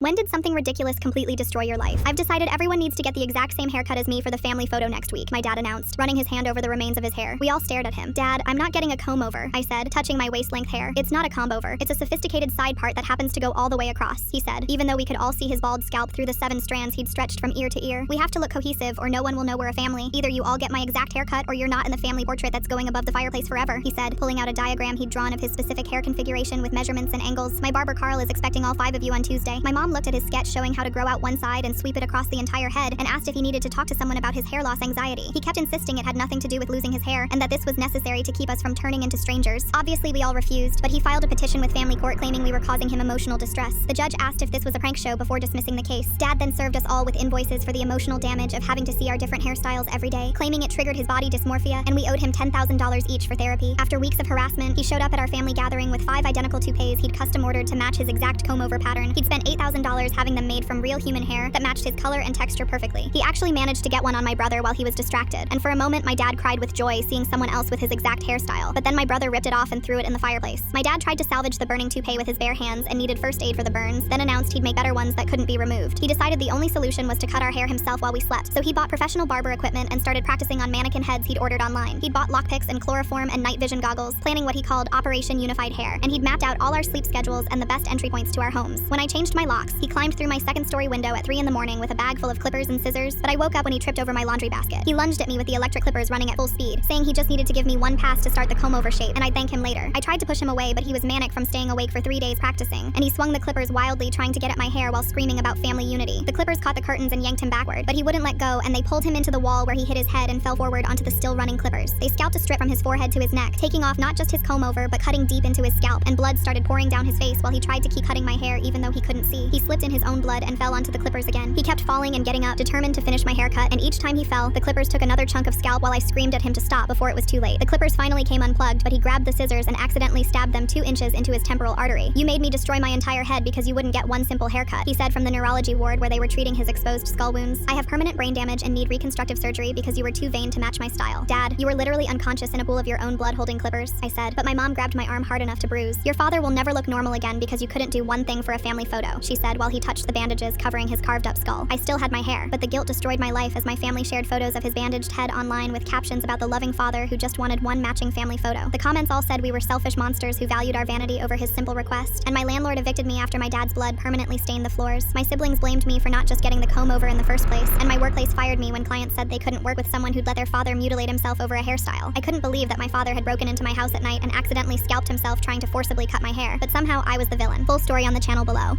When did something ridiculous completely destroy your life? I've decided everyone needs to get the exact same haircut as me for the family photo next week, my dad announced, running his hand over the remains of his hair. We all stared at him. Dad, I'm not getting a comb over, I said, touching my waist-length hair. It's not a comb over. It's a sophisticated side part that happens to go all the way across, he said, even though we could all see his bald scalp through the 7 strands he'd stretched from ear to ear. We have to look cohesive or no one will know we're a family. Either you all get my exact haircut or you're not in the family portrait that's going above the fireplace forever, he said, pulling out a diagram he'd drawn of his specific hair configuration with measurements and angles. My barber Carl is expecting all 5 of you on Tuesday. My mom looked at his sketch showing how to grow out one side and sweep it across the entire head and asked if he needed to talk to someone about his hair loss anxiety. He kept insisting it had nothing to do with losing his hair and that this was necessary to keep us from turning into strangers. Obviously we all refused, but he filed a petition with family court claiming we were causing him emotional distress. The judge asked if this was a prank show before dismissing the case. Dad then served us all with invoices for the emotional damage of having to see our different hairstyles every day, claiming it triggered his body dysmorphia and we owed him $10,000 each for therapy. After weeks of harassment, he showed up at our family gathering with 5 identical toupees he'd custom ordered to match his exact comb-over pattern. He'd spent $8,000 having them made from real human hair that matched his color and texture perfectly. He actually managed to get one on my brother while he was distracted, and for a moment my dad cried with joy seeing someone else with his exact hairstyle, but then my brother ripped it off and threw it in the fireplace. My dad tried to salvage the burning toupee with his bare hands and needed first aid for the burns, then announced he'd make better ones that couldn't be removed. He decided the only solution was to cut our hair himself while we slept, so he bought professional barber equipment and started practicing on mannequin heads he'd ordered online. He'd bought lockpicks and chloroform and night vision goggles, planning what he called Operation Unified Hair, and he'd mapped out all our sleep schedules and the best entry points to our homes. When I changed my locks, he climbed through my 2nd-story window at 3 in the morning with a bag full of clippers and scissors, but I woke up when he tripped over my laundry basket. He lunged at me with the electric clippers running at full speed, saying he just needed to give me one pass to start the comb-over shape, and I'd thank him later. I tried to push him away, but he was manic from staying awake for 3 days practicing, and he swung the clippers wildly trying to get at my hair while screaming about family unity. The clippers caught the curtains and yanked him backward, but he wouldn't let go, and they pulled him into the wall where he hit his head and fell forward onto the still-running clippers. They scalped a strip from his forehead to his neck, taking off not just his comb-over, but cutting deep into his scalp, and blood started pouring down his face while he tried to keep cutting my hair even though he couldn't see. He slipped in his own blood and fell onto the clippers again. He kept falling and getting up, determined to finish my haircut, and each time he fell, the clippers took another chunk of scalp while I screamed at him to stop before it was too late. The clippers finally came unplugged, but he grabbed the scissors and accidentally stabbed them 2 inches into his temporal artery. "You made me destroy my entire head because you wouldn't get one simple haircut," he said from the neurology ward where they were treating his exposed skull wounds. "I have permanent brain damage and need reconstructive surgery because you were too vain to match my style." "Dad, you were literally unconscious in a pool of your own blood holding clippers," I said, but my mom grabbed my arm hard enough to bruise. "Your father will never look normal again because you couldn't do one thing for a family photo," she said while he touched the bandages covering his carved-up skull. I still had my hair, but the guilt destroyed my life as my family shared photos of his bandaged head online with captions about the loving father who just wanted one matching family photo. The comments all said we were selfish monsters who valued our vanity over his simple request, and my landlord evicted me after my dad's blood permanently stained the floors. My siblings blamed me for not just getting the comb over in the first place, and my workplace fired me when clients said they couldn't work with someone who'd let their father mutilate himself over a hairstyle. I couldn't believe that my father had broken into my house at night and accidentally scalped himself trying to forcibly cut my hair, but somehow I was the villain. Full story on the channel below.